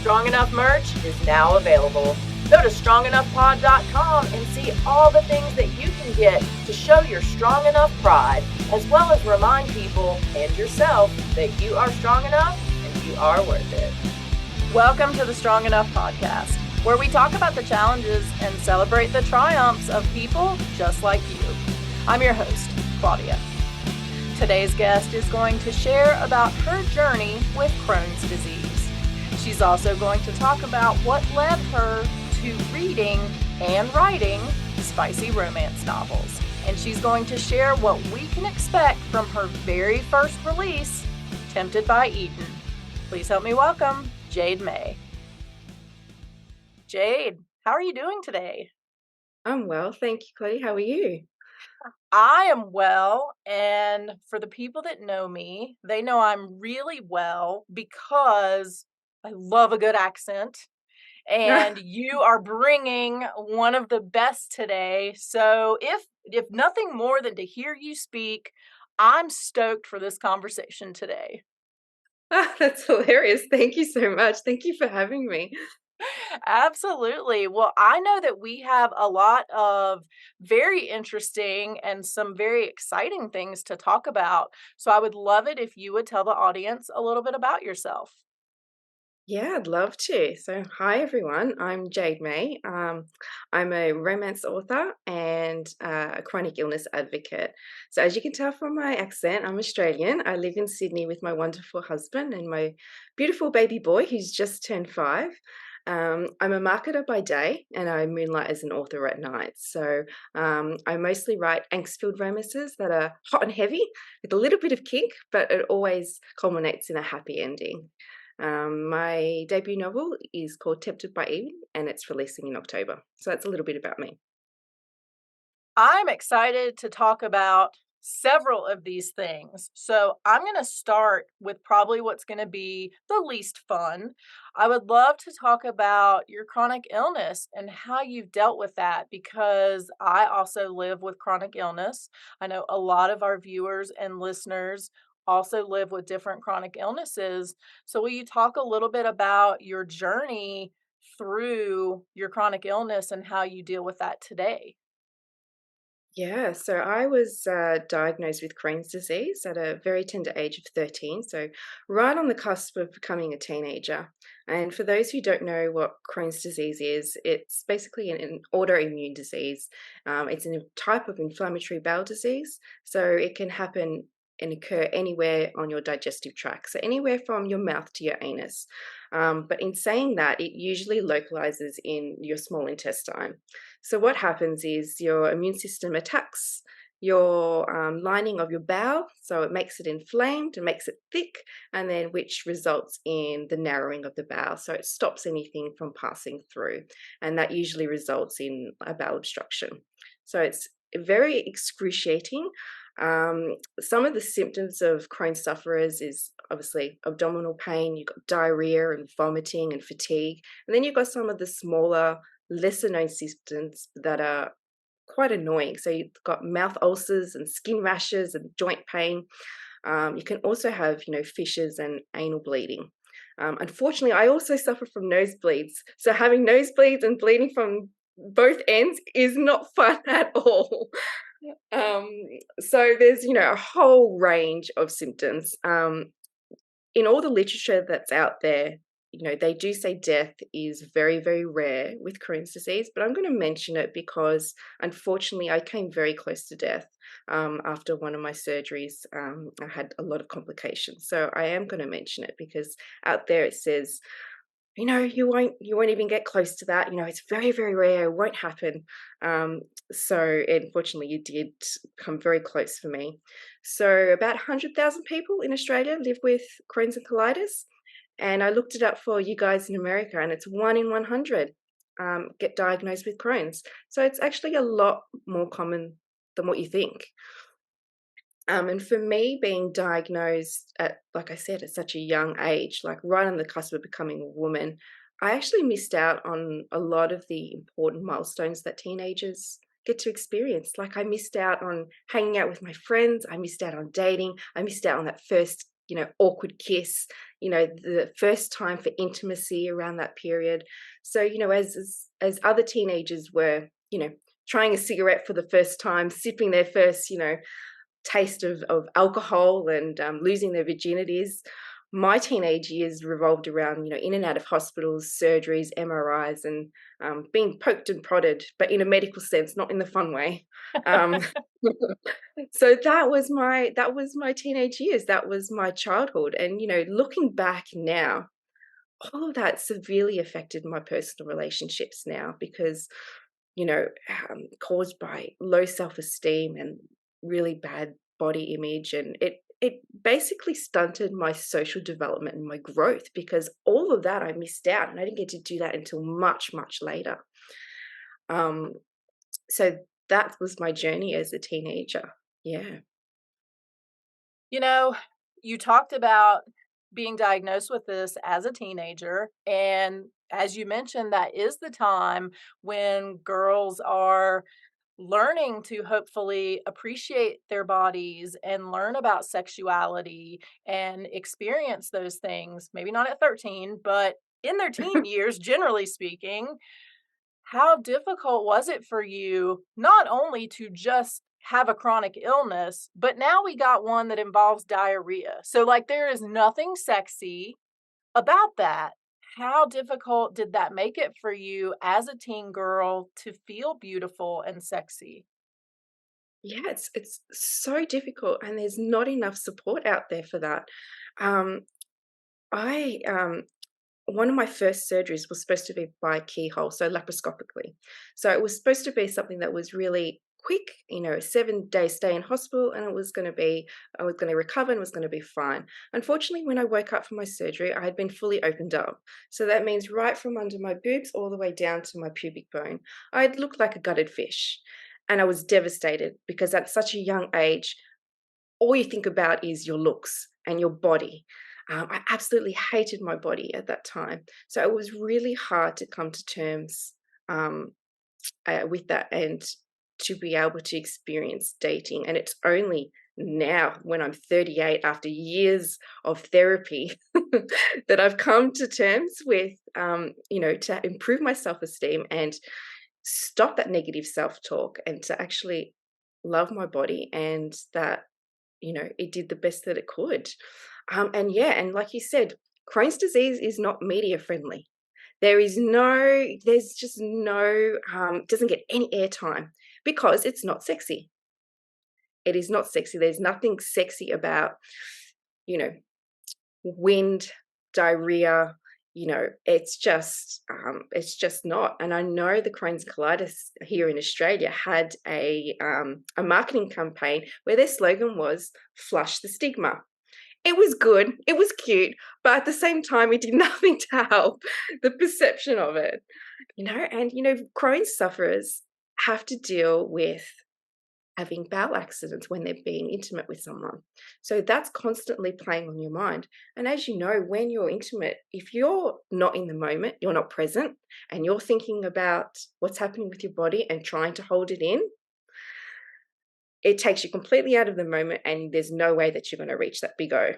Strong Enough merch is now available. Go to strongenoughpod.com and see all the things that you can get to show your strong enough pride, as well as remind people and yourself that you are strong enough and you are worth it. Welcome to the Strong Enough podcast, where we talk about the challenges and celebrate the triumphs of people just like you. I'm your host, Claudia. Today's guest is going to share about her journey with Crohn's disease. She's also going to talk about what led her to reading and writing spicy romance novels. And she's going to share what we can expect from her very first release, Tempted by Eden. Please help me welcome Jade May. Jade, how are you doing today? I'm well, thank you, Claudia. How are you? I am well, and for the people that know me, they know I'm really well because I love a good accent. And you are bringing one of the best today. So if nothing more than to hear you speak, I'm stoked for this conversation today. That's hilarious. Thank you so much. Thank you for having me. Absolutely. Well, I know that we have a lot of very interesting and some very exciting things to talk about. So I would love it if you would tell the audience a little bit about yourself. Yeah, I'd love to. So, hi everyone. I'm Jade May. I'm a romance author and a chronic illness advocate. So, as you can tell from my accent, I'm Australian. I live in Sydney with my wonderful husband and my beautiful baby boy who's just turned 5. I'm a marketer by day and I moonlight as an author at night. So, I mostly write angst-filled romances that are hot and heavy with a little bit of kick, but it always culminates in a happy ending. My debut novel is called Tempted by Eden and it's releasing in October. So that's a little bit about me. I'm excited to talk about several of these things. So I'm going to start with probably what's going to be the least fun. I would love to talk about your chronic illness and how you've dealt with that because I also live with chronic illness. I know a lot of our viewers and listeners also live with different chronic illnesses. So will you talk a little bit about your journey through your chronic illness and how you deal with that today? Yeah, so I was diagnosed with Crohn's disease at a very tender age of 13, so right on the cusp of becoming a teenager. And for those who don't know what Crohn's disease is, it's basically an autoimmune disease. It's a type of inflammatory bowel disease, so it can happen and occur anywhere on your digestive tract, so anywhere from your mouth to your anus. But in saying that, it usually localizes in your small intestine. So what happens is your immune system attacks your lining of your bowel, so it makes it inflamed and makes it thick, and then which results in the narrowing of the bowel. So it stops anything from passing through, and that usually results in a bowel obstruction. So it's very excruciating. Some of the symptoms of Crohn's sufferers is obviously abdominal pain, you've got diarrhea and vomiting and fatigue, and then you've got some of the smaller lesser known symptoms that are quite annoying. So you've got mouth ulcers and skin rashes and joint pain. You can also have, fissures and anal bleeding. Unfortunately, I also suffer from nosebleeds. So having nosebleeds and bleeding from both ends is not fun at all. Um, so there's, a whole range of symptoms. In all the literature that's out there, they do say death is very, very rare with Crohn's disease, but I'm going to mention it because unfortunately I came very close to death after one of my surgeries. I had a lot of complications. So I am going to mention it because out there it says, you won't even get close to that. It's very, very rare. It won't happen. So unfortunately, you did come very close for me. So about 100,000 people in Australia live with Crohn's and colitis, and I looked it up for you guys in America, and it's 1 in 100 get diagnosed with Crohn's. So it's actually a lot more common than what you think. And for me, being diagnosed at, like I said, at such a young age, like right on the cusp of becoming a woman, I actually missed out on a lot of the important milestones that teenagers get to experience. Like I missed out on hanging out with my friends, I missed out on dating, I missed out on that first awkward kiss, the first time for intimacy around that period. So, as other teenagers were, trying a cigarette for the first time, sipping their first, taste of alcohol and losing their virginities. My teenage years revolved around, in and out of hospitals, surgeries, MRIs, and being poked and prodded, but in a medical sense, not in the fun way. Um, so that was my teenage years. That was my childhood, and looking back now, all of that severely affected my personal relationships now because caused by low self-esteem and really bad body image, and it basically stunted my social development and my growth because all of that I missed out, and I didn't get to do that until much, much later. Um, so that was my journey as a teenager. Yeah. You know, you talked about being diagnosed with this as a teenager. And as you mentioned, that is the time when girls are learning to hopefully appreciate their bodies and learn about sexuality and experience those things. Maybe not at 13, but in their teen years, generally speaking. How difficult was it for you not only to just have a chronic illness, but now we got one that involves diarrhea? So, like, there is nothing sexy about that. How difficult did that make it for you as a teen girl to feel beautiful and sexy? Yeah, it's so difficult, and there's not enough support out there for that. Um, I One of my first surgeries was supposed to be by keyhole, so laparoscopically. So it was supposed to be something that was really quick, a 7-day stay in hospital, and I was going to recover and was going to be fine. Unfortunately, when I woke up from my surgery, I had been fully opened up. So that means right from under my boobs all the way down to my pubic bone. I had looked like a gutted fish. And I was devastated because at such a young age, all you think about is your looks and your body. I absolutely hated my body at that time. So it was really hard to come to terms um, with that and to be able to experience dating. And it's only now, when I'm 38, after years of therapy, that I've come to terms with, to improve my self esteem and stop that negative self talk and to actually love my body and that it did the best that it could. And yeah, and like you said, Crohn's disease is not media friendly. There's just no, doesn't get any airtime because it's not sexy. It is not sexy. There's nothing sexy about, you know, wind, diarrhea. It's just not. And I know the Crohn's colitis here in Australia had a marketing campaign where their slogan was "Flush the stigma." It was good, it was cute, but at the same time, it did nothing to help the perception of it. And Crohn's sufferers have to deal with having bowel accidents when they're being intimate with someone. So that's constantly playing on your mind. And as you know, when you're intimate, if you're not in the moment, you're not present, and you're thinking about what's happening with your body and trying to hold it in, it takes you completely out of the moment, and there's no way that you're going to reach that big O,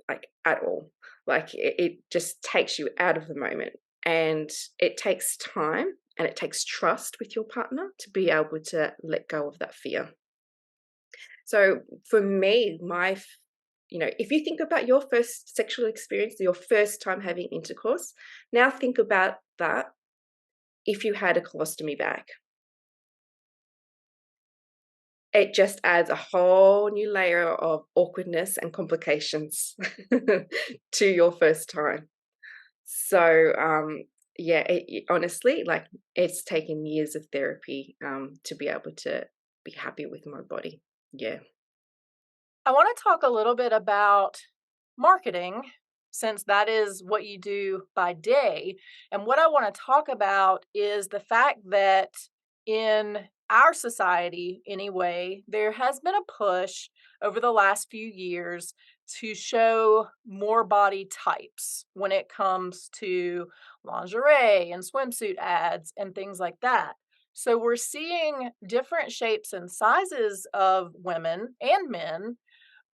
like at all. Like it just takes you out of the moment. And it takes time and it takes trust with your partner to be able to let go of that fear. So for me, if you think about your first sexual experience, your first time having intercourse, now think about that if you had a colostomy bag. It just adds a whole new layer of awkwardness and complications to your first time. So, yeah, honestly, like it's taken years of therapy to be able to be happy with my body. Yeah. I want to talk a little bit about marketing, since that is what you do by day. And what I want to talk about is the fact that in our society, anyway, there has been a push over the last few years to show more body types when it comes to lingerie and swimsuit ads and things like that. So we're seeing different shapes and sizes of women and men,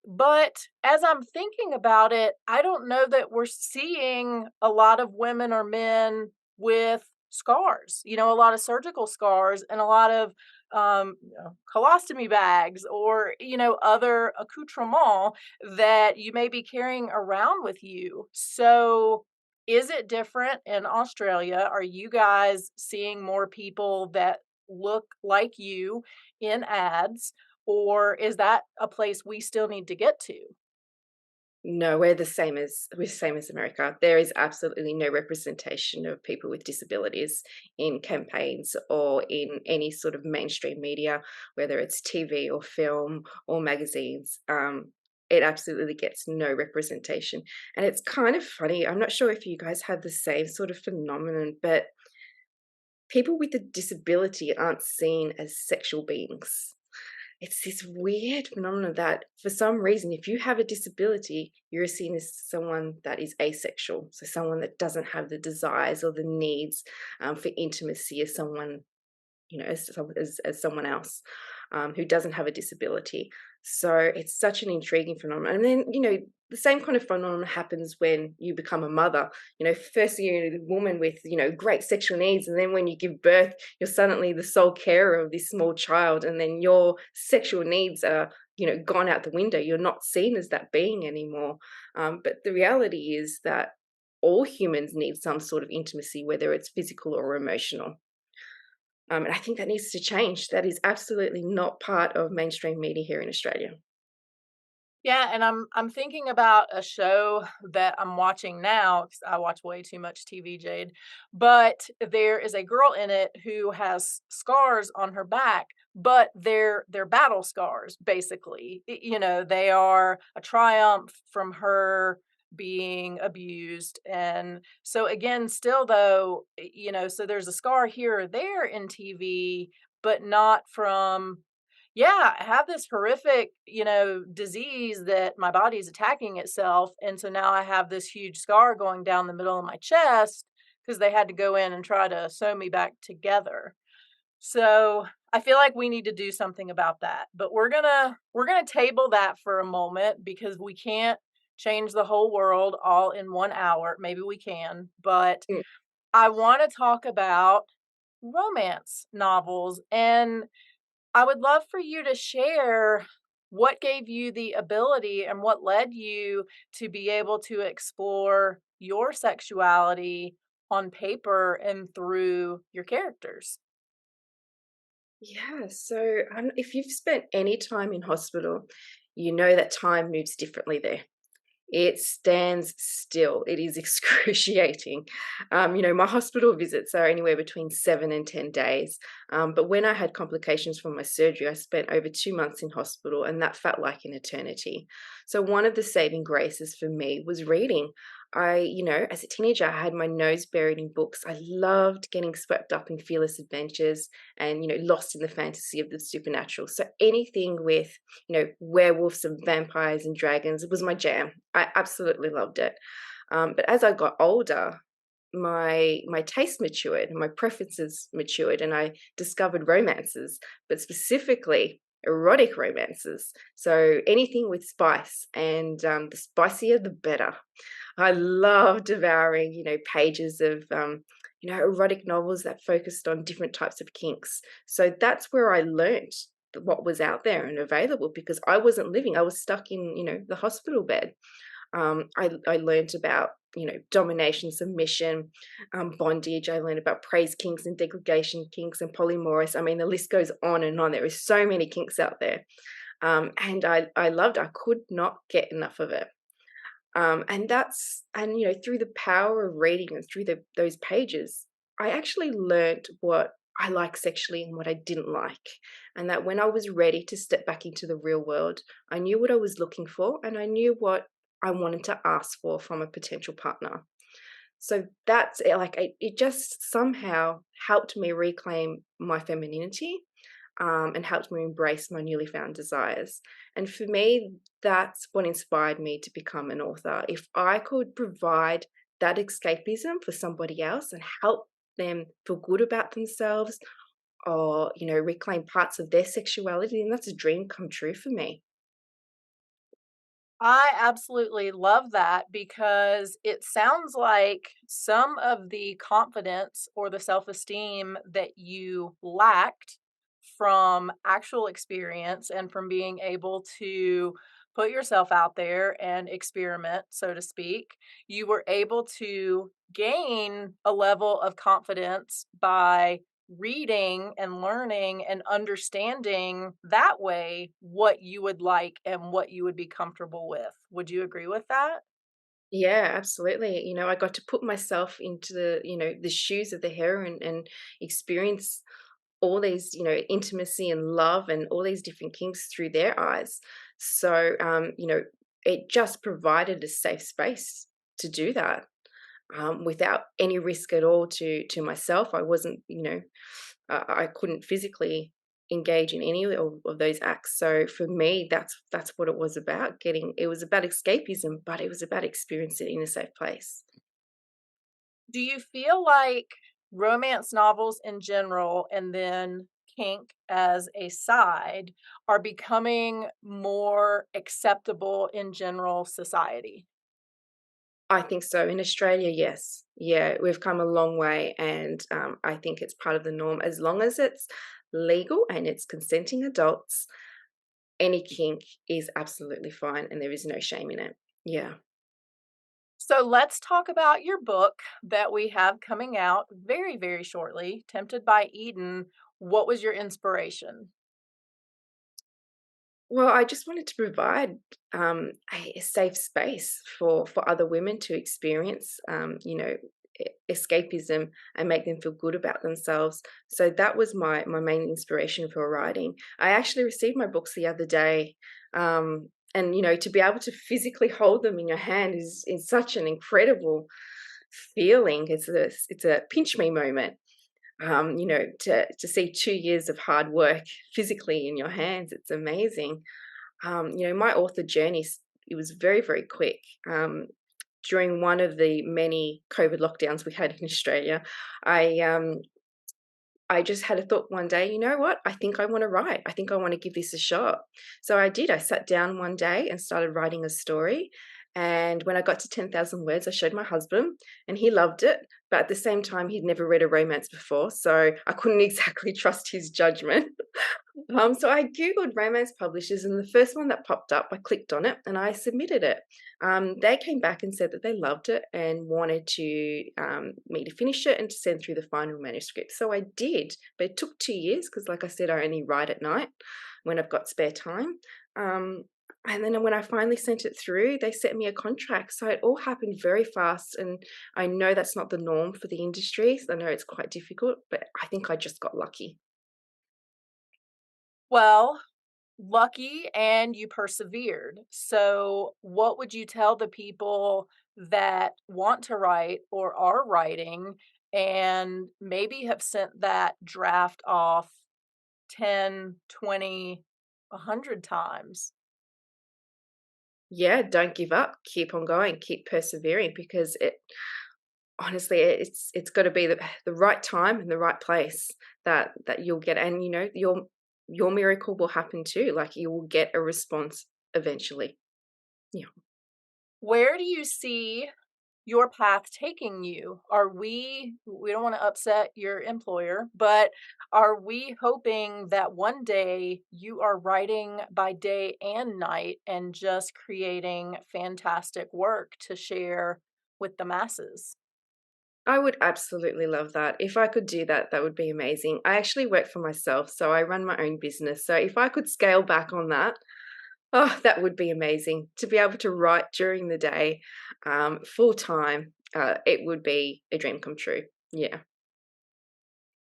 But as I'm thinking about it, I don't know that we're seeing a lot of women or men with scars, a lot of surgical scars and a lot of colostomy bags or, other accoutrement that you may be carrying around with you. So, is it different in Australia? Are you guys seeing more people that look like you in ads? Or is that a place we still need to get to? No, we're same as America. There is absolutely no representation of people with disabilities in campaigns or in any sort of mainstream media, whether it's TV or film or magazines. It absolutely gets no representation. And it's kind of funny. I'm not sure if you guys have the same sort of phenomenon, but people with a disability aren't seen as sexual beings. It's this weird phenomenon that for some reason, if you have a disability, you're seen as someone that is asexual. So someone that doesn't have the desires or the needs for intimacy as someone, as someone else who doesn't have a disability. So it's such an intriguing phenomenon. And then, the same kind of phenomenon happens when you become a mother. First you're a woman with, great sexual needs. And then when you give birth, you're suddenly the sole carer of this small child. And then your sexual needs are, gone out the window. You're not seen as that being anymore. But the reality is that all humans need some sort of intimacy, whether it's physical or emotional. And I think that needs to change. That is absolutely not part of mainstream media here in Australia. Yeah, and I'm thinking about a show that I'm watching now because I watch way too much TV, Jade. But there is a girl in it who has scars on her back, but they're battle scars, basically. They are a triumph from her being abused. And so again, still though, so there's a scar here or there in TV, but not from yeah, I have this horrific, disease that my body is attacking itself. And so now I have this huge scar going down the middle of my chest because they had to go in and try to sew me back together. So I feel like we need to do something about that. But we're gonna table that for a moment because we can't change the whole world all in 1 hour. Maybe we can, but Mm. I want to talk about romance novels and I would love for you to share what gave you the ability and what led you to be able to explore your sexuality on paper and through your characters. Yeah, so if you've spent any time in hospital, you know that time moves differently there. It stands still. It is excruciating. My hospital visits are anywhere between 7 and 10 days. But when I had complications from my surgery, I spent over 2 months in hospital, and that felt like an eternity. So, one of the saving graces for me was reading. As a teenager, I had my nose buried in books. I loved getting swept up in fearless adventures and, lost in the fantasy of the supernatural. So, anything with werewolves and vampires and dragons. It was my jam. I absolutely loved it. But as I got older, my taste matured and my preferences matured, and I discovered romances, but specifically erotic romances. So anything with spice, and the spicier the better. I love devouring, pages of erotic novels that focused on different types of kinks. So that's where I learnt what was out there and available because I wasn't living. I was stuck in, the hospital bed. I learned about, domination, submission, bondage. I learned about praise kinks and degradation kinks and polymorphs. I mean, the list goes on and on. There is so many kinks out there. And I loved, I could not get enough of it. Through the power of reading and through those pages, I actually learned what I like sexually and what I didn't like. And that when I was ready to step back into the real world, I knew what I was looking for and I knew what I wanted to ask for from a potential partner. So that's it, like it just somehow helped me reclaim my femininity, and helped me embrace my newly found desires. And for me, that's what inspired me to become an author. If I could provide that escapism for somebody else and help them feel good about themselves or, reclaim parts of their sexuality, then that's a dream come true for me. I absolutely love that because it sounds like some of the confidence or the self esteem that you lacked from actual experience and from being able to put yourself out there and experiment, so to speak, you were able to gain a level of confidence by reading and learning and understanding that way what you would like and what you would be comfortable with. Would you agree with that? Yeah, absolutely. I got to put myself into the shoes of the heroine and experience all these, intimacy and love and all these different kinks through their eyes. So, it just provided a safe space to do that, without any risk at all to myself. I wasn't, I couldn't physically engage in any of those acts. So for me, that's what it was about. It was about escapism, but it was about experiencing it in a safe place. Do you feel like romance novels in general and then kink as a side are becoming more acceptable in general society? I think so. In Australia, yes. Yeah, we've come a long way, and I think it's part of the norm. As long as it's legal and it's consenting adults, any kink is absolutely fine, and there is no shame in it. Yeah. So let's talk about your book that we have coming out very, very shortly, Tempted by Eden. What was your inspiration? Well, I just wanted to provide a safe space for other women to experience, escapism and make them feel good about themselves. So that was my main inspiration for writing. I actually received my books the other day, and to be able to physically hold them in your hand is such an incredible feeling. It's a pinch me moment. To see 2 years of hard work physically in your hands, it's amazing. My author journey, it was very, very quick. During one of the many COVID lockdowns we had in Australia, I um, I just had a thought one day, you know what? I think I want to write. I think I want to give this a shot. So I did. I sat down one day and started writing a story. And when I got to 10,000 words, I showed my husband and he loved it. But at the same time, he'd never read a romance before. So I couldn't exactly trust his judgment. So I Googled romance publishers, and the first one that popped up, I clicked on it and I submitted it. They came back and said that they loved it and wanted me to finish it and to send through the final manuscript. So I did, but it took 2 years because, like I said, I only write at night when I've got spare time. Um, and then when I finally sent it through, they sent me a contract. So it all happened very fast. And I know that's not the norm for the industry. So I know it's quite difficult, but I think I just got lucky. Well, lucky and you persevered. So, what would you tell the people that want to write or are writing and maybe have sent that draft off 10, 20, 100 times? Yeah, don't give up. Keep on going. Keep persevering because honestly, it's got to be the right time and the right place that you'll get, and your miracle will happen too. Like you will get a response eventually. Yeah. Where do you see your path taking you? We don't want to upset your employer, but are we hoping that one day you are writing by day and night and just creating fantastic work to share with the masses? I would absolutely love that. If I could do that, that would be amazing. I actually work for myself, so I run my own business. So if I could scale back on that, oh, that would be amazing to be able to write during the day, full time. It would be a dream come true. Yeah.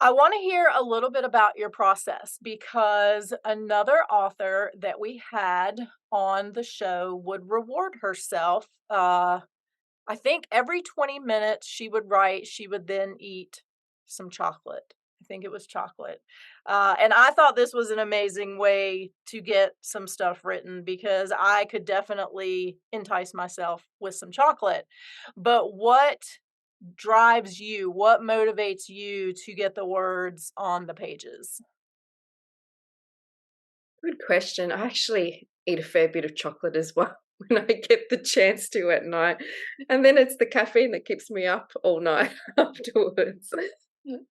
I want to hear a little bit about your process because another author that we had on the show would reward herself. I think every 20 minutes she would write, she would then eat some chocolate. I think it was chocolate. And I thought this was an amazing way to get some stuff written because I could definitely entice myself with some chocolate. But what drives you? What motivates you to get the words on the pages? Good question. I actually eat a fair bit of chocolate as well. when I get the chance to at night, and then it's the caffeine that keeps me up all night afterwards.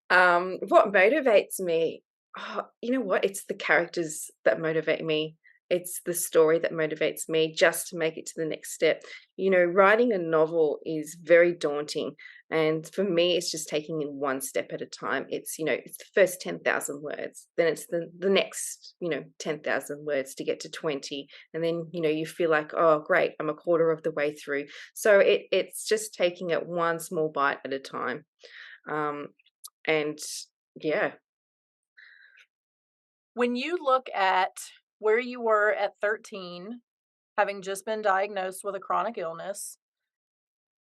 What motivates me? Oh, you know what? It's the characters that motivate me. It's the story that motivates me just to make it to the next step. Writing a novel is very daunting. And for me, it's just taking it one step at a time. It's the first 10,000 words, then it's the next, 10,000 words to get to 20. And then, you feel like, oh, great, I'm a quarter of the way through. So it's just taking it one small bite at a time. Um, and yeah. When you look at where you were at 13, having just been diagnosed with a chronic illness,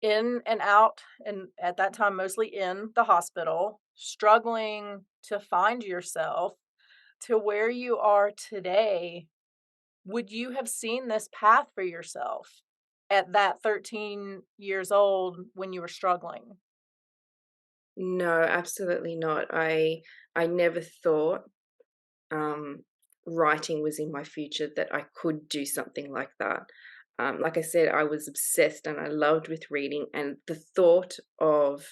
in and out, and at that time, mostly in the hospital, struggling to find yourself to where you are today, would you have seen this path for yourself at that 13 years old when you were struggling? No, absolutely not. I never thought um, writing was in my future, that I could do something like that. Like I said, I was obsessed and I loved with reading, and the thought of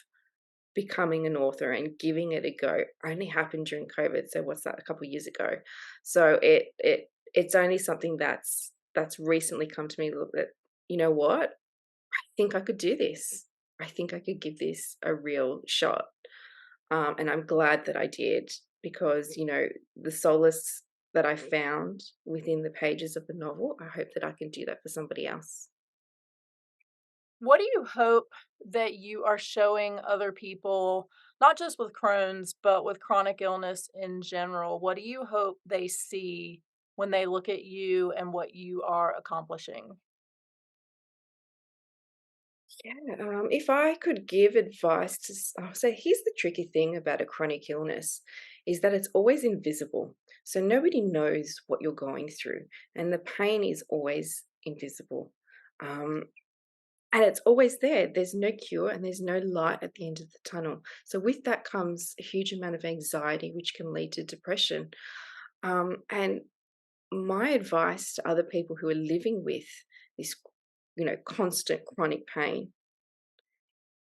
becoming an author and giving it a go only happened during COVID. So what's that? A couple of years ago. So it's only something that's recently come to me that, you know what? I think I could do this. I think I could give this a real shot. And I'm glad that I did, because, the solace that I found within the pages of the novel, I hope that I can do that for somebody else. What do you hope that you are showing other people, not just with Crohn's, but with chronic illness in general? What do you hope they see when they look at you and what you are accomplishing? Yeah, if I could give advice I'll say, here's the tricky thing about a chronic illness is that it's always invisible. So nobody knows what you're going through, and the pain is always invisible. Um, And it's always there. There's no cure and there's no light at the end of the tunnel. So with that comes a huge amount of anxiety, which can lead to depression. And my advice to other people who are living with this, constant chronic pain,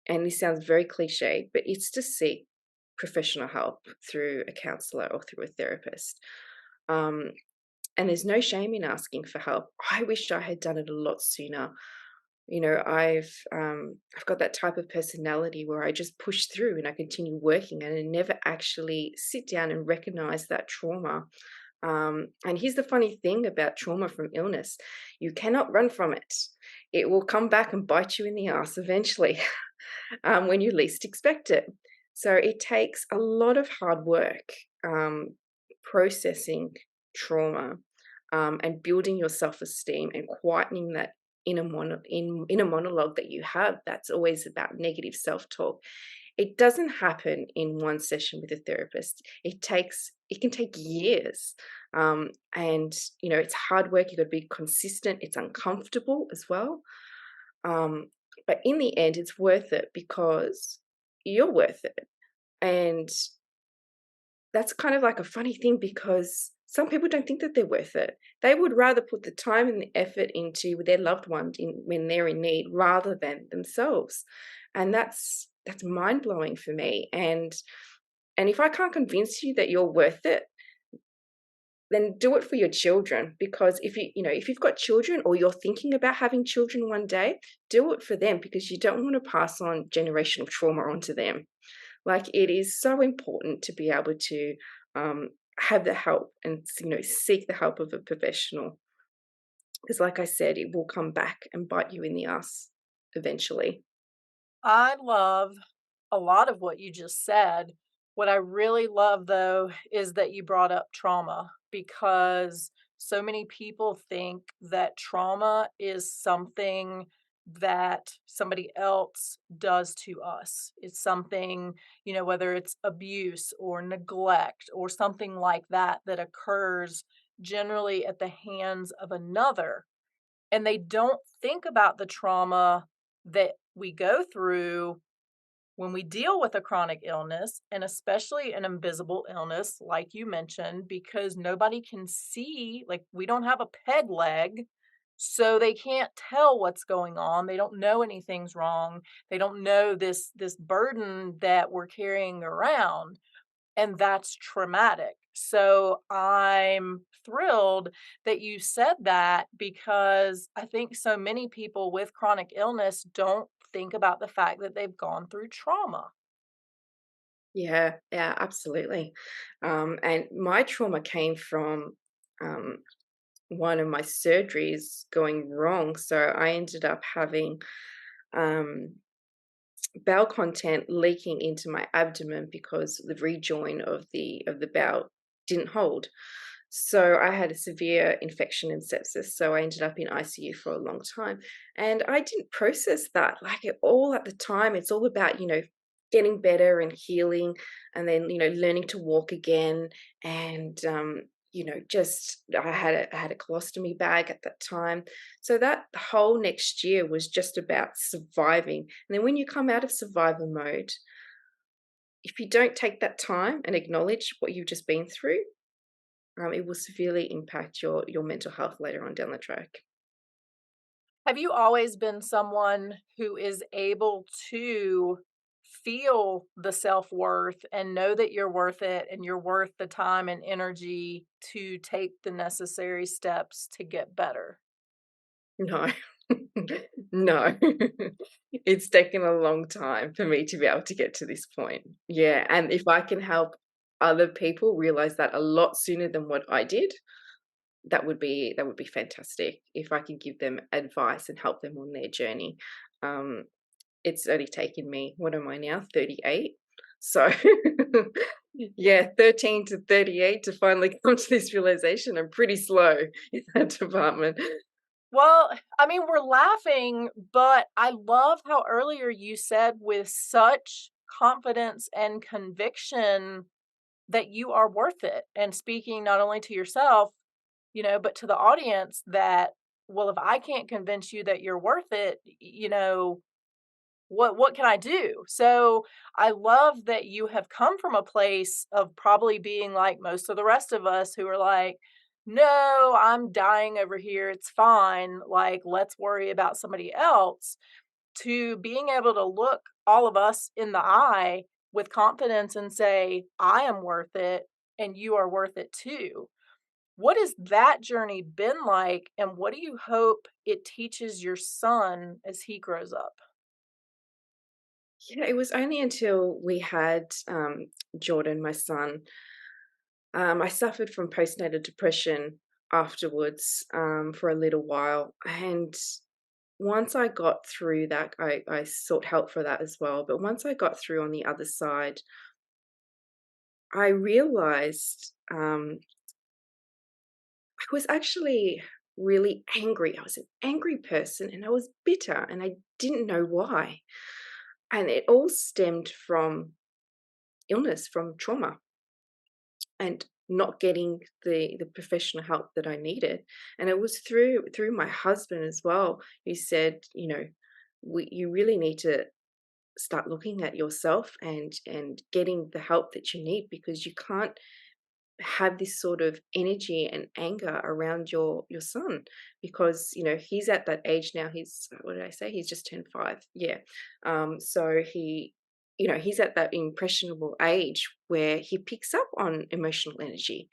and this sounds very cliche, but it's to seek professional help through a counselor or through a therapist. Um, and there's no shame in asking for help. I wish I had done it a lot sooner. I've got that type of personality where I just push through and I continue working, and I never actually sit down and recognize that trauma. And here's the funny thing about trauma from illness: you cannot run from it. It will come back and bite you in the ass eventually, when you least expect it. So it takes a lot of hard work, processing trauma, and building your self-esteem and quietening that inner monologue that you have that's always about negative self-talk. It doesn't happen in one session with a therapist. It can take years. And it's hard work. You've got to be consistent. It's uncomfortable as well. Um, but in the end, it's worth it because you're worth it. And that's kind of like a funny thing, because some people don't think that they're worth it. They would rather put the time and the effort into their loved one when they're in need, rather than themselves. And that's mind blowing for me. And if I can't convince you that you're worth it, then do it for your children. Because if you've got children, or you're thinking about having children one day, do it for them, because you don't want to pass on generational trauma onto them. Like, it is so important to be able to have the help, and seek the help of a professional, because, like I said, it will come back and bite you in the ass eventually. I love a lot of what you just said. What I really love, though, is that you brought up trauma, because so many people think that trauma is something that somebody else does to us. It's something, whether it's abuse or neglect or something like that, that occurs generally at the hands of another. And they don't think about the trauma that we go through when we deal with a chronic illness, and especially an invisible illness, like you mentioned, because nobody can see, like, we don't have a peg leg So they can't tell what's going on. They don't know anything's wrong. They don't know this burden that we're carrying around, and that's traumatic. So I'm thrilled that you said that, because I think so many people with chronic illness don't think about the fact that they've gone through trauma. Yeah, yeah, absolutely. And my trauma came from um, one of my surgeries going wrong. So I ended up having um, bowel content leaking into my abdomen because the rejoin of the bowel didn't hold. So I had a severe infection and sepsis. So I ended up in ICU for a long time. And I didn't process that like it all at the time. It's all about, getting better and healing and then, learning to walk again. And, just I had a colostomy bag at that time. So that whole next year was just about surviving. And then when you come out of survivor mode, if you don't take that time and acknowledge what you've just been through, it will severely impact your mental health later on down the track. Have you always been someone who is able to feel the self-worth and know that you're worth it and you're worth the time and energy to take the necessary steps to get better? No, no, it's taken a long time for me to be able to get to this point. Yeah, and if I can help other people realize that a lot sooner than what I did, that would be fantastic. If I can give them advice and help them on their journey. Um, It's only taken me, what am I now, 38? So, yeah, 13 to 38 to finally come to this realization. I'm pretty slow in that department. Well, I mean, we're laughing, but I love how earlier you said with such confidence and conviction that you are worth it. And speaking not only to yourself, but to the audience, that, well, if I can't convince you that you're worth it, what can I do? So I love that you have come from a place of probably being like most of the rest of us who are like, no, I'm dying over here. It's fine. Like, let's worry about somebody else, to being able to look all of us in the eye with confidence and say, I am worth it and you are worth it too. What has that journey been like? And what do you hope it teaches your son as he grows up? Yeah, it was only until we had Jordan, my son, I suffered from postnatal depression afterwards for a little while. And once I got through that, I sought help for that as well. But once I got through on the other side, I realized I was actually really angry. I was an angry person and I was bitter and I didn't know why. And it all stemmed from illness, from trauma, and not getting the professional help that I needed. And it was through my husband as well. He said, you really need to start looking at yourself and getting the help that you need, because you can't have this sort of energy and anger around your son, because he's at that age now. He's, what did I say, he's just turned 5. Yeah. So he's at that impressionable age where he picks up on emotional energy.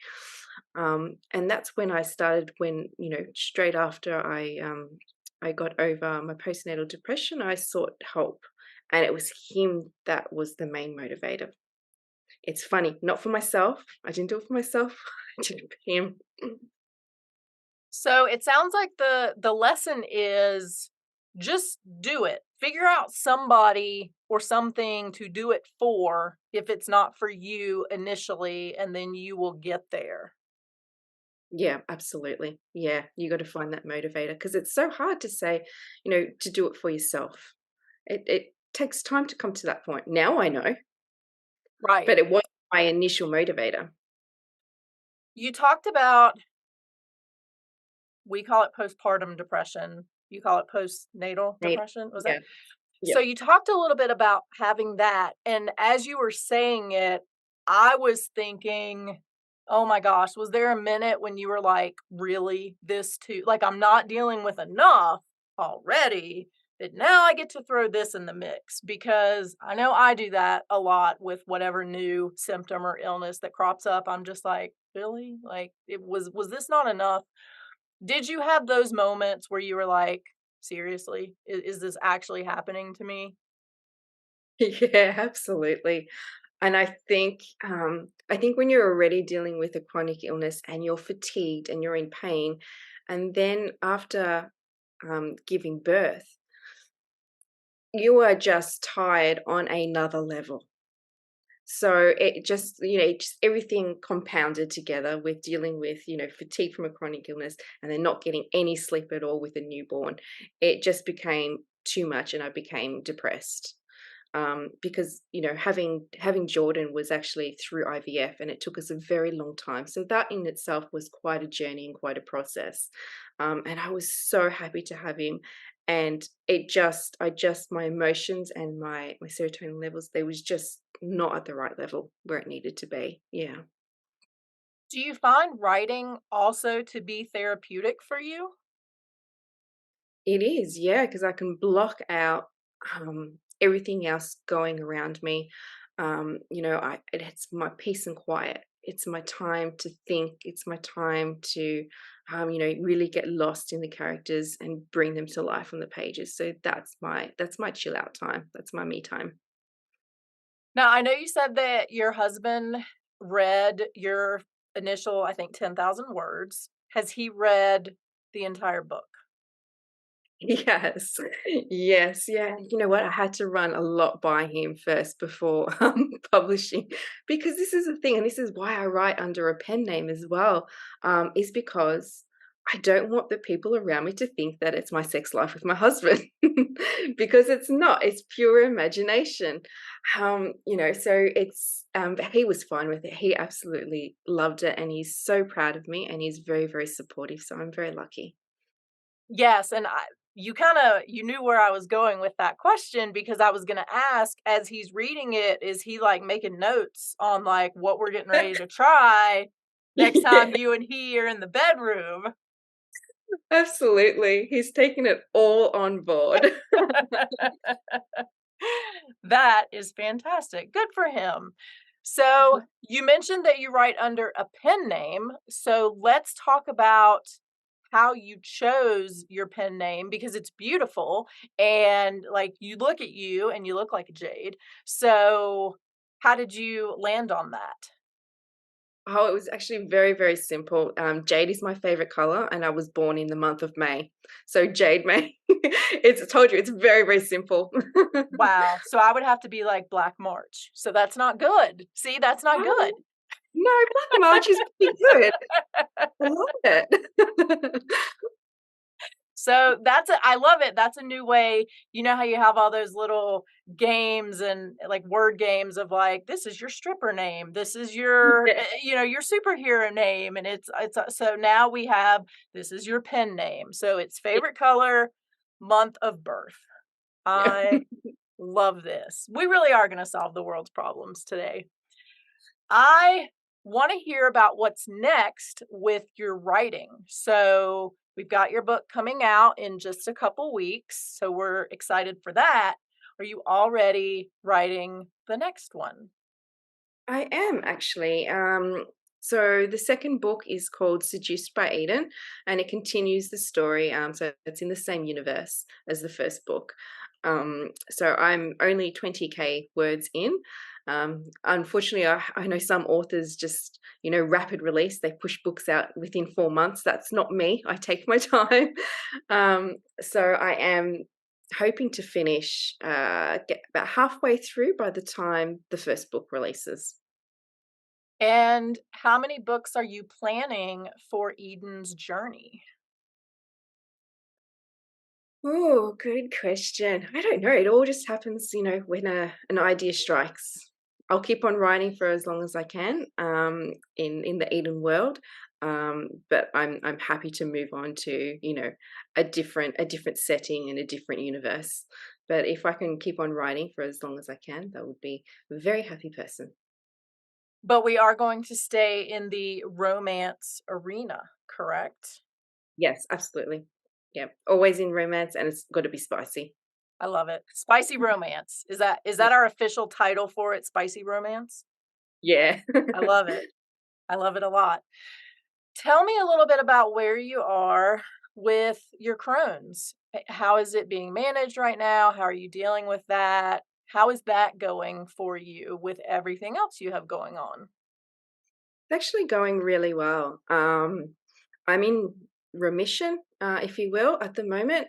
And that's when I started, when straight after I got over my postnatal depression, I sought help, and it was him that was the main motivator. It's funny, not for myself. I didn't do it for myself. I did it for him. So it sounds like the lesson is just do it. Figure out somebody or something to do it for if it's not for you initially, and then you will get there. Yeah, absolutely. Yeah, you got to find that motivator, because it's so hard to say, to do it for yourself. It takes time to come to that point. Now I know, Right. but it was my initial motivator. You talked about, we call it postpartum depression. You call it postnatal Right. depression. Was that? Yeah. So Yep. you talked a little bit about having that. And as you were saying it, I was thinking, Oh my gosh, was there a minute when you were like, "Really? This too? Like, I'm not dealing with enough already, that now I get to throw this in the mix?" Because I know I do that a lot with whatever new symptom or illness that crops up. I'm just like, "Really? Like, was this not enough?" Did you have those moments where you were like, "Seriously? Is this actually happening to me?" Yeah, absolutely. And I think when you're already dealing with a chronic illness and you're fatigued and you're in pain, and then after giving birth, you are just tired on another level. So it just, just everything compounded together with dealing with, fatigue from a chronic illness and then not getting any sleep at all with a newborn. It just became too much and I became depressed. Because having Jordan was actually through IVF, and it took us a very long time. So that in itself was quite a journey and quite a process. And I was so happy to have him. And my emotions and my serotonin levels, they was just not at the right level where it needed to be. Yeah. Do you find writing also to be therapeutic for you? It is, yeah, because I can block out everything else going around me. It's my peace and quiet. It's my time to think. It's my time to, really get lost in the characters and bring them to life on the pages. So that's my chill out time. That's my me time. Now, I know you said that your husband read your initial, I think, 10,000 words. Has he read the entire book? Yes. Yes, yeah. You know what? I had to run a lot by him first before, publishing, because this is the thing, and this is why I write under a pen name as well, is because I don't want the people around me to think that it's my sex life with my husband, because it's not. It's pure imagination. So he was fine with it. He absolutely loved it, and he's so proud of me, and he's very, very supportive. So I'm very lucky. Yes, and you knew where I was going with that question because I was gonna ask, as he's reading it, is he, like, making notes on, like, what we're getting ready to try next time Yeah. you and he are in the bedroom? Absolutely. He's taken it all on board. That is fantastic. Good for him. So, you mentioned that you write under a pen name, so let's talk about how you chose your pen name because it's beautiful and, like, you look at you and you look like a jade. So, how did you land on that? Oh, it was actually very, very simple. Jade is my favorite color, and I was born in the month of May. So Jade May. I told you, it's very, very simple. Wow. So, I would have to be like Black March. So, that's not good. See, that's not Oh, good. no, Black March is pretty good. I love it. So I love it. That's a new way. You know how you have all those little games and like word games of like, this is your stripper name, this is your, Yeah. your superhero name, and so now we have this is your pen name. So it's favorite color, month of birth. Yeah. I love this. We really are going to solve the world's problems today. I want to hear about what's next with your writing. So, we've got your book coming out in just a couple weeks. So, we're excited for that. Are you already writing the next one? I am actually. So the second book is called Seduced by Eden, and it continues the story. So it's in the same universe as the first book. So I'm only 20K words in. Unfortunately, I know some authors just, rapid release. They push books out within 4 months. That's not me. I take my time. So I am hoping to finish, get about halfway through by the time the first book releases. And how many books are you planning for Eden's journey? Oh, good question. I don't know. It all just happens, when an idea strikes. I'll keep on writing for as long as I can, in the Eden world, but I'm happy to move on to, a different setting and a different universe. But if I can keep on writing for as long as I can, that would be a very happy person. But we are going to stay in the romance arena, correct? Yes, absolutely. Yeah, always in romance, and it's got to be spicy. I love it. Spicy romance. Is Yeah. that our official title for it? Spicy romance? Yeah. I love it. I love it a lot. Tell me a little bit about where you are with your Crohn's. How is it being managed right now? How are you dealing with that? How is that going for you with everything else you have going on? It's actually going really well. I'm in remission, if you will, at the moment,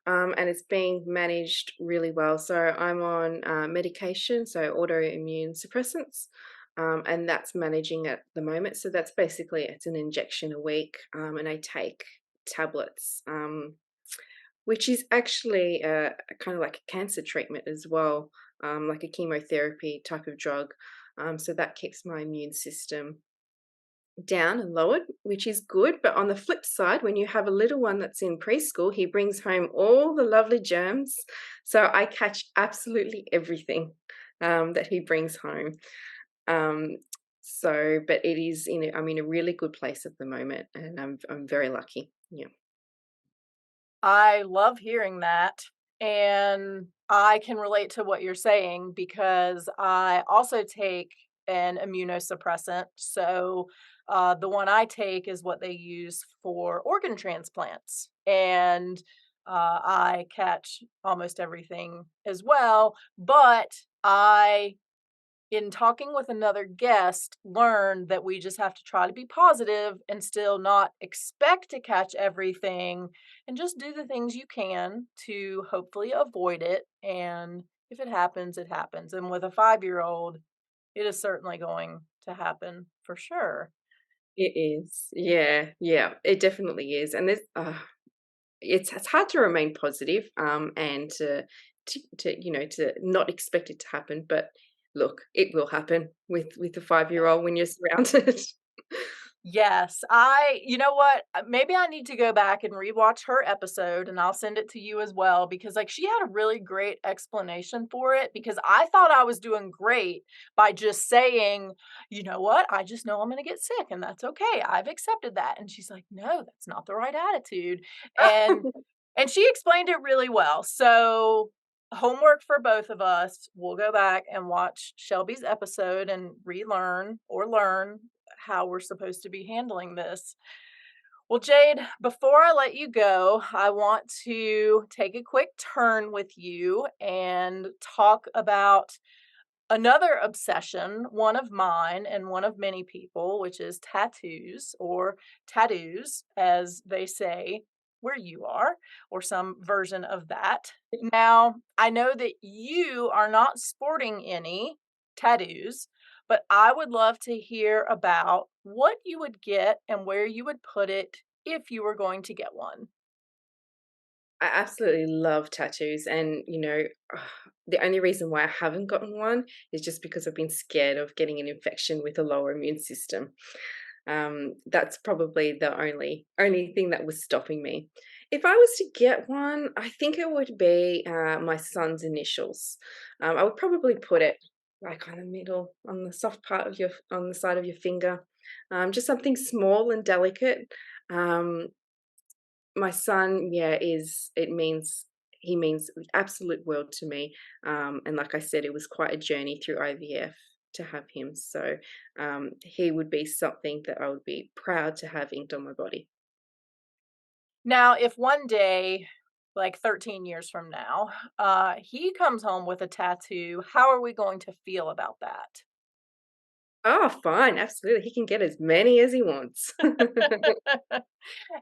and it's being managed really well. So I'm on medication, so autoimmune suppressants, and that's managing at the moment. So that's basically it's an injection a week, and I take tablets, which is actually kind of like a cancer treatment as well, like a chemotherapy type of drug. So that keeps my immune system down and lowered, which is good. But on the flip side, when you have a little one that's in preschool, he brings home all the lovely germs. So I catch absolutely everything that he brings home. Um, but it is I'm in a really good place at the moment, and I'm very lucky. Yeah, I love hearing that. And I can relate to what you're saying because I also take an immunosuppressant. So, the one I take is what they use for organ transplants. And I catch almost everything as well. But I in talking with another guest, learned that we just have to try to be positive and still not expect to catch everything and just do the things you can to hopefully avoid it. And if it happens, it happens. And with a 5-year-old, it is certainly going to happen for sure. it is. Yeah, yeah, it definitely is. And it's hard to remain positive, and to not expect it to happen. But look, it will happen with a 5-year-old when you're surrounded. Yes, you know what? Maybe I need to go back and rewatch her episode and I'll send it to you as well because like she had a really great explanation for it because I thought I was doing great by just saying, "You know what? I just know I'm going to get sick and that's okay. I've accepted that." And she's like, "No, that's not the right attitude." And she explained it really well. So, homework for both of us. We'll go back and watch Shelby's episode and relearn or learn how we're supposed to be handling this. Well, Jade, before I let you go, I want to take a quick turn with you and talk about another obsession, one of mine and one of many people, which is tattoos or tattoos, as they say where you are, or some version of that. Now, I know that you are not sporting any tattoos, but I would love to hear about what you would get and where you would put it if you were going to get one. I absolutely love tattoos, and the only reason why I haven't gotten one is just because I've been scared of getting an infection with a lower immune system. That's probably the only thing that was stopping me. If I was to get one, I think it would be my son's initials. I would probably put it like on the middle, on the soft part of on the side of your finger, just something small and delicate. Um, my son, yeah, is it means he means the absolute world to me. And like I said, it was quite a journey through IVF to have him. So he would be something that I would be proud to have inked on my body. Now, if one day, like 13 years from now, he comes home with a tattoo, how are we going to feel about that? Oh, fine, absolutely. He can get as many as he wants.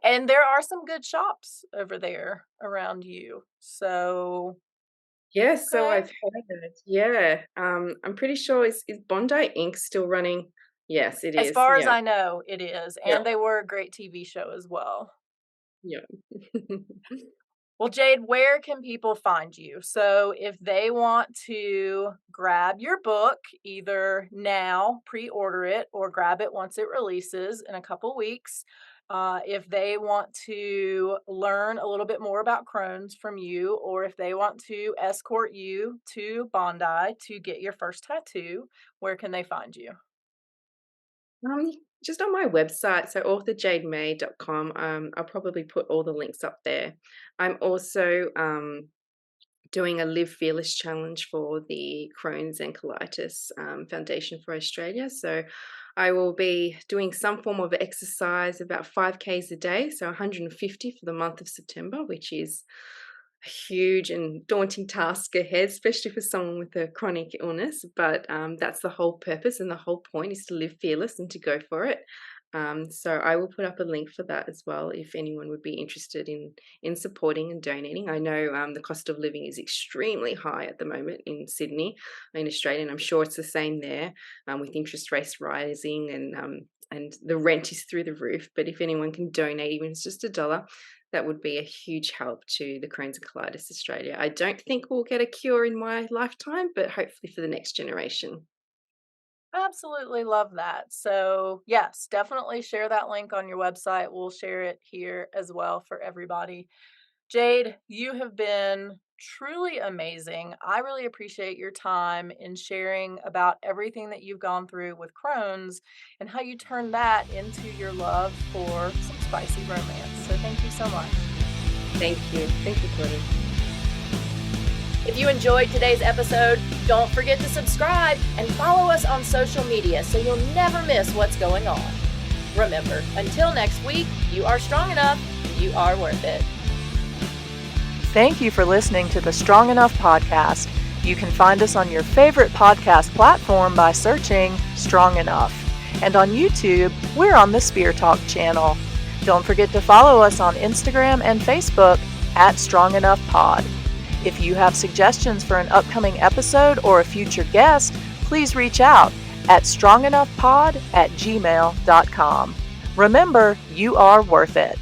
And there are some good shops over there around you. So, Yes, so okay. I've heard. Yeah, I'm pretty sure is Bondi Ink still running? Yes, it As is. far as Yeah, I know, it is. yeah, And they were a great TV show as well. yeah. Well, Jade, where can people find you? So, if they want to grab your book, either now, pre order it, or grab it once it releases in a couple weeks. If they want to learn a little bit more about Crohn's from you, or if they want to escort you to Bondi to get your first tattoo, where can they find you? Just on my website, so authorjademay.com. I'll probably put all the links up there. I'm also doing a Live Fearless challenge for the Crohn's and Colitis Foundation for Australia. So I will be doing some form of exercise, about 5Ks a day, so 150 for the month of September, which is a huge and daunting task ahead, especially for someone with a chronic illness. But that's the whole purpose, and the whole point is to live fearless and to go for it. So I will put up a link for that as well if anyone would be interested in supporting and donating. I know the cost of living is extremely high at the moment in Sydney, in Australia, and I'm sure it's the same there with interest rates rising and the rent is through the roof. But if anyone can donate, even if it's just $1, that would be a huge help to the Crohn's and Colitis Australia. I don't think we'll get a cure in my lifetime, but hopefully for the next generation. Absolutely love that. So, yes, definitely share that link on your website. We'll share it here as well for everybody. Jade, you have been truly amazing. I really appreciate your time in sharing about everything that you've gone through with Crohn's and how you turned that into your love for some spicy romance. So, thank you so much. Thank you. Thank you, Claudia. If you enjoyed today's episode, don't forget to subscribe and follow us on social media so you'll never miss what's going on. Remember, until next week, you are strong enough, you are worth it. Thank you for listening to the Strong Enough podcast. You can find us on your favorite podcast platform by searching Strong Enough. And on YouTube, we're on the Spear Talk channel. Don't forget to follow us on Instagram and Facebook at Strong Enough Pod. If you have suggestions for an upcoming episode or a future guest, please reach out at strongenoughpod@gmail.com. Remember, you are worth it.